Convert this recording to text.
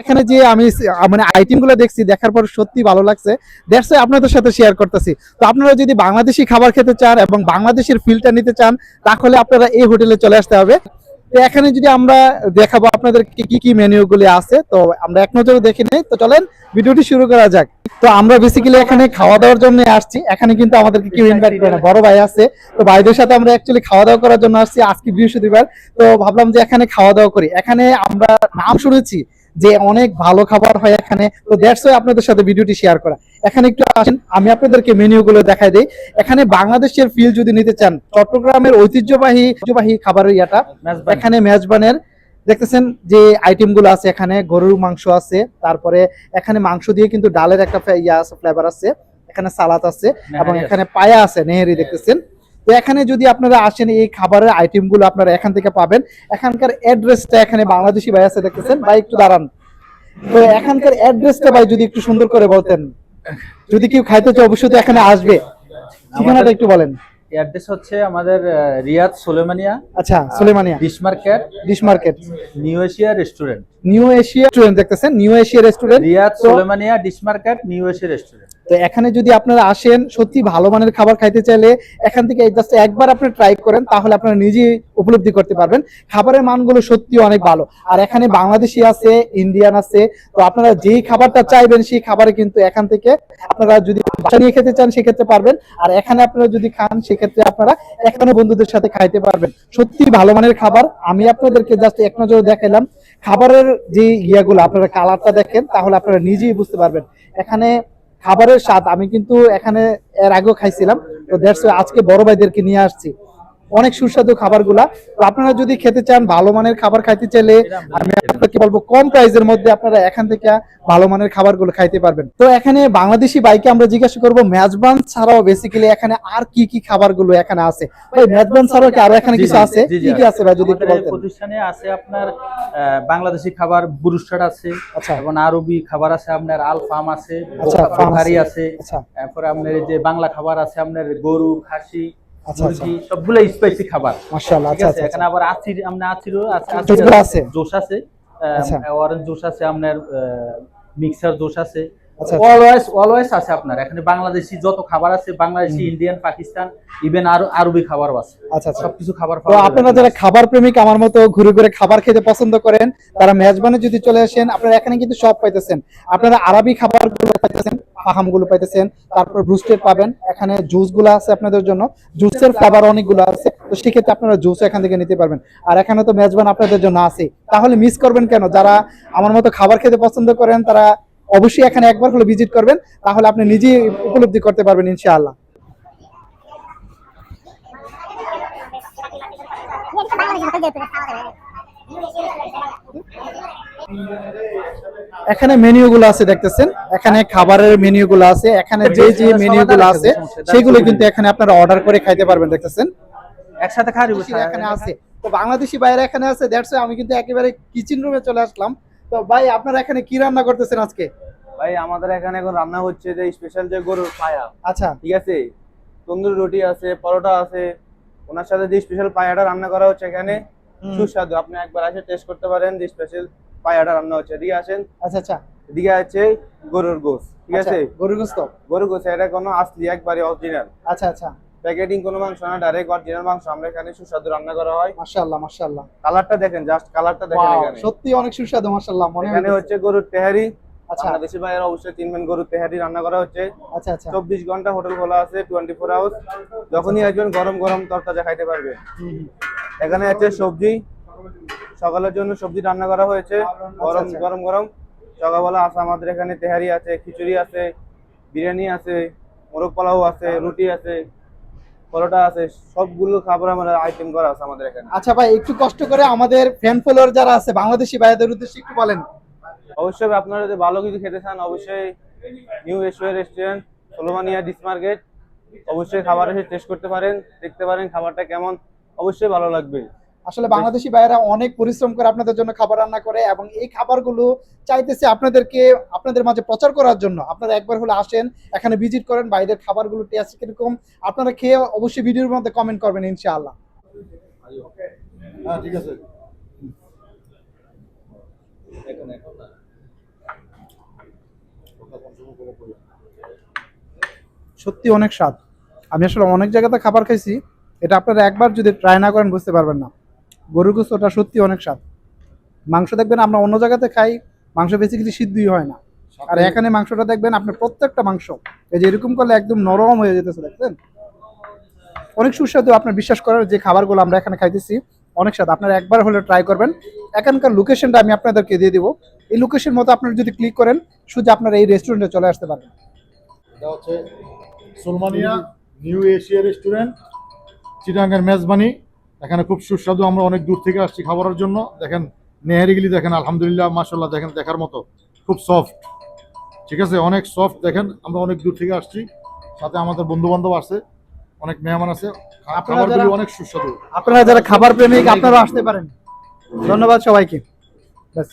এখানে যে আমি মানে আইটেম গুলো দেখছি, দেখার পর সত্যি ভালো লাগছে, দ্যাটস ওয়াই আপনাদের সাথে শেয়ার করতেছি। তো আপনারা যদি বাংলাদেশি খাবার খেতে চান এবং বাংলাদেশের ফিলটা নিতে চান, তাহলে আপনারা এই হোটেলে চলে আসতে হবে। তো এখানে যদি আমরা দেখাবো আপনাদের কি কি মেনু গুলি আছে, তো আমরা এক নজরে দেখে নেই। তো চলেন ভিডিওটি শুরু করা যাক। তো আমরা বেসিক্যালি এখানে খাওয়া দাওয়ার জন্য আসছি। এখানে কিন্তু আমাদেরকে কেউ ইনভাইট করে না, বড় ভাই আছে। তো ভাইদের সাথে আমরা অ্যাকচুয়ালি খাওয়া দাওয়া করার জন্য আসছি আজকে বৃহস্পতিবার। তো ভাবলাম যে এখানে খাওয়া দাওয়া করি। এখানে আমরা নাম শুনেছি যে অনেক ভালো খাবার হয় এখানে, তো দ্যাটস ওয়াই আপনাদের সাথে ভিডিওটি শেয়ার করা। এখানে একটু আসেন, আমি আপনাদেরকে মেনু গুলো দেখাই দেই। এখানে বাংলাদেশের ফিল যদি নিতে চান, চট্টগ্রামের ঐতিহ্যবাহী খাবারের ইয়াটা এখানে মেজবানের দেখতেছেন যে আইটেম গুলো আছে। এখানে গরুর মাংস আছে, তারপরে এখানে মাংস দিয়ে কিন্তু ডালের একটা ফ্লেভার আছে, এখানে সালাদ আছে এবং এখানে পায়া আছে, নেহেরি দেখতেছেন। তো এখানে যদি আপনারা আসেন, এই খাবারের আইটেম গুলো আপনারা এখান থেকে পাবেন। এখানকার অ্যাড্রেসটা এখানে বাংলাদেশি ভাই আছে দেখতেছেন, ভাই একটু দাঁড়ান। তো এখানকার অ্যাড্রেসটা ভাই যদি একটু সুন্দর করে বলতেন, যদি কেউ খাইতে চায় অবশ্যই তো এখানে আসবে, ঠিকানাটা একটু বলেন। অ্যাড্রেস হচ্ছে আমাদের রিয়াদ সুলেমানিয়া। আচ্ছা, Sulaimaniyah dish market new Asia restaurant. New Asia restaurant দেখতেছেন, new Asia restaurant, Riyadh Sulaimaniyah dish market new Asia restaurant. তো এখানে যদি আপনারা আসেন, সত্যি ভালো মানের খাবার খাইতে চাইলে এখান থেকে জাস্ট একবার আপনি ট্রাই করেন, তাহলে আপনারা নিজেই উপলব্ধি করতে পারবেন খাবারের মানগুলো সত্যি অনেক ভালো। আর এখানে বাংলাদেশি আছে, ইন্ডিয়ান আছে। তো আপনারা যেই খাবারটা চাইবেন সেই খাবারে কিন্তু এখান থেকে আপনারা যদি বাসা নিয়ে খেতে চান সেক্ষেত্রে পারবেন, আর এখানে আপনারা যদি খান সেক্ষেত্রে আপনারা এখানে বন্ধুদের সাথে খাইতে পারবেন। সত্যি ভালো মানের খাবার। আমি আপনাদেরকে জাস্ট এক নজরে দেখালাম খাবারের যে ইয়াগুলো, আপনারা কালারটা দেখেন তাহলে আপনারা নিজেই বুঝতে পারবেন এখানে খাবারের স্বাদ। আমি কিন্তু এখানে এর আগেও খাইছিলাম, তো দ্যাটস ওয়াই আজকে বড় ভাইদেরকে নিয়ে আসছি। অনেক সুস্বাদু খাবারগুলা। তো আপনারা যদি খেতে চান, ভালো মানের খাবার খাইতে চাইলে আমি আপনাকে বলবো কম প্রাইসের মধ্যে আপনারা এখান থেকে ভালো মানের খাবারগুলো খাইতে পারবেন। তো এখানে বাংলাদেশি বাইকে আমরা জিজ্ঞাসা করবো মেজবান ছাড়াও বেসিক্যালি এখানে আর কি কি খাবারগুলো এখানে আছে। ভাই মেজবান ছাড়াও কি আরো এখানে কিছু আছে? কি কি আছে ভাই যদি একটু বলতেন। প্রতিষ্ঠানে আছে আপনার বাংলাদেশি খাবার বুরুস্টাড আছে, আচ্ছা, এবং আরবি খাবার আছে আপনার আল ফার্ম আছে, আচ্ছা, বোখারি আছে, আচ্ছা, তারপরে আপনার এই যে বাংলা খাবার আছে আপনার গরু, খাসি, আচ্ছা, মুরগি, সবগুলো স্পাইসি খাবার। মাশাআল্লাহ। ঠিক আচ্ছা, আছে, আচ্ছা, এখানে আবার আছে, জোশ আছে, আচ্ছা, অরেঞ্জ জোশ আছে আপনার, মিক্সার জোশ আছে, আচ্ছা, অলওয়েজ আছে আপনার। এখানে বাংলাদেশি যত খাবার আছে, বাংলাদেশি, ইন্ডিয়ান, পাকিস্তান, ইভেন আরবি খাবারও আছে। আচ্ছা, আচ্ছা, সবকিছু খাবার তো পাওয়া যাবে। আপনারা যারা খাবার প্রেমিক আমার মতো ঘুরে ঘুরে খাবার খেতে পছন্দ করেন, তারা মেজবানে যদি চলে আসেন, আপনারা এখানে কিন্তু সব পাইতেছেন। আপনারা আরবি খাবার গুলো পাইতেছেন, ফাহাম গুলো পাইতেছেন, তারপর ব্রুস্টেড পাবেন। এখানে জুস গুলো আছে আপনাদের জন্য, জুসের ফ্লেভার অনেকগুলো আছে। তো সেক্ষেত্রে আপনারা জুস এখান থেকে নিতে পারবেন। আর এখানে তো মেজবান আপনাদের জন্য আছে, তাহলে মিস করবেন কেন? যারা আমার মতো খাবার খেতে পছন্দ করেন তারা অবশ্যই এখানে একবার হলে ভিজিট করবেন, তাহলে আপনি নিজেই উপলব্ধি করতে পারবেন ইনশাআল্লাহ। এখানে মেনু গুলো আছে দেখতেছেন, এখানে খাবারের মেনু গুলো আছে। এখানে যে যে মেনু গুলো আছে সেগুলো কিন্তু এখানে আপনারা অর্ডার করে খাইতে পারবেন দেখতেছেন। একসাথে খাওয়া এখানে আছে, তো বাংলাদেশি বাইরে এখানে আছে। দ্যাটস আমি কিন্তু একেবারে কিচেন রুমে চলে আসলাম। তো ভাই আপনারা এখানে কি রান্না করতেছেন আজকে? ভাই আমাদের এখানে এখন রান্না হচ্ছে যে স্পেশাল যে গরুর পায়া। আচ্ছা, ঠিক আছে, তন্দুরি রুটি আছে, পরোটা আছে, ওনার সাথে যে স্পেশাল পায়াটা রান্না করা হচ্ছে এখানে সুস্বাদু। আপনি একবার এসে টেস্ট করতে পারেন যে স্পেশাল পায়াটা রান্না হচ্ছে। এদিকে আসেন। আচ্ছা, আচ্ছা, এদিকে আছে গরুর গোস। ঠিক আছে, গরুর গোশত, গরুর গোস এটা কোনো আসলি একবারে অরিজিনাল। আচ্ছা, আচ্ছা, প্যাকেটিং কোনো মাংস না, ডাইরেক্ট অরিজিনাল মাংস আমরা এখানে সুস্বাদু রান্না করা হয়। মাশাআল্লাহ, মাশাআল্লাহ। কালারটা দেখেন, জাস্ট কালারটা দেখেন। এখানে সত্যি অনেক সুস্বাদু, মাশাআল্লাহ। এখানে হচ্ছে গরুর তেহারি। আচ্ছা, বাংলাদেশি ভাইয়েরা অবশ্যই চিনবেন, গরুর তেহারি রান্না করা হচ্ছে। আচ্ছা, আচ্ছা, 24 ঘন্টা হোটেল খোলা আছে, 24 আওয়ার্স। যখনই আসবেন গরম গরম তরতাজা খাইতে পারবে। এখানে আছে সবজি, সকালের জন্য সবজি রান্না করা হয়েছে গরম গরম গরম। সকালবেলা আছে আমাদের এখানে তেহারি আছে, খিচুড়ি আছে, বিরিয়ানি আছে, মোরগ পোলাও আছে, রুটি আছে, পরোটা আছে, সবগুলো খাবার আমাদের আইটেম করা আছে আমাদের এখানে। আচ্ছা ভাই, একটু কষ্ট করে আমাদের ফ্যান ফলোয়ার যারা আছে বাংলাদেশি ভাইদের উদ্দেশ্যে একটু বলেন। অবশ্যই আপনারা যদি ভালো কিছু খেতে চান, অবশ্যই new Asia restaurant, Sulaimaniyah dish market, অবশ্যই খাবার এসে টেস্ট করতে পারেন, দেখতে পারেন খাবারটা কেমন, অবশ্যই ভালো লাগবে। আসলে বাংলাদেশি ভাইয়েরা অনেক পরিশ্রম করে আপনাদের জন্য খাবার রান্না করে, এবং এই খাবারগুলো চাইতেছে আপনাদেরকে আপনাদের মাঝে প্রচার করার জন্য। আপনারা একবার হলে আসেন, এখানে ভিজিট করেন, বাইরের খাবারগুলো টেস্ট কিরকম আপনারা খেয়ে অবশ্যই ভিডিওর মধ্যে কমেন্ট করবেন ইনশাআল্লাহ। হ্যাঁ ঠিক আছে। সত্যি অনেক স্বাদ। আমি আসলে অনেক জায়গাতে খাবার খাইছি, এটা আপনারা একবার যদি ট্রাই না করেন বুঝতে পারবেন না। গরুর গোস্তটা সত্যি অনেক স্বাদ। মাংস দেখবেন আমরা অন্য জায়গাতে খাই, মাংস বেসিক্যালি সিদ্ধই হয় না, আর এখানে মাংসটা দেখবেন আপনার প্রত্যেকটা মাংস এই যে এরকম করলে একদম নরম হয়ে যেতেছে, দেখছেন অনেক সুস্বাদু। আপনার বিশ্বাস করার যে খাবারগুলো আমরা এখানে খাইতেছি অনেক স্বাদ, আপনারা একবার হলে ট্রাই করবেন। এখানকার লোকেশনটা আমি আপনাদেরকে দিয়ে দিব, এই লোকেশন মতো আপনারা যদি ক্লিক করেন সোজা আপনারা এই রেস্টুরেন্টে চলে আসতে পারবেন। এটা হচ্ছে সুলমানিয়া নিউ এশিয়া রেস্টুরেন্ট, চিটাঙ্গের মেজবানি। এখানে খুব সুস্বাদু, আমরা অনেক দূর থেকে আসছি খাবারের জন্য। দেখেন নেহারিগুলি দেখেন, আলহামদুলিল্লাহ মাশাআল্লাহ, দেখেন দেখার মতো, খুব সফট, ঠিক আছে, অনেক সফট। দেখেন আমরা অনেক দূর থেকে আসছি, সাথে আমাদের বন্ধু বান্ধব আছে, অনেক মেহমান আছে, খাবারগুলি অনেক সুস্বাদু। আপনারা যারা খাবার প্রেমিক আপনারা আসতে পারেন। ধন্যবাদ সবাইকে। ব্যাস।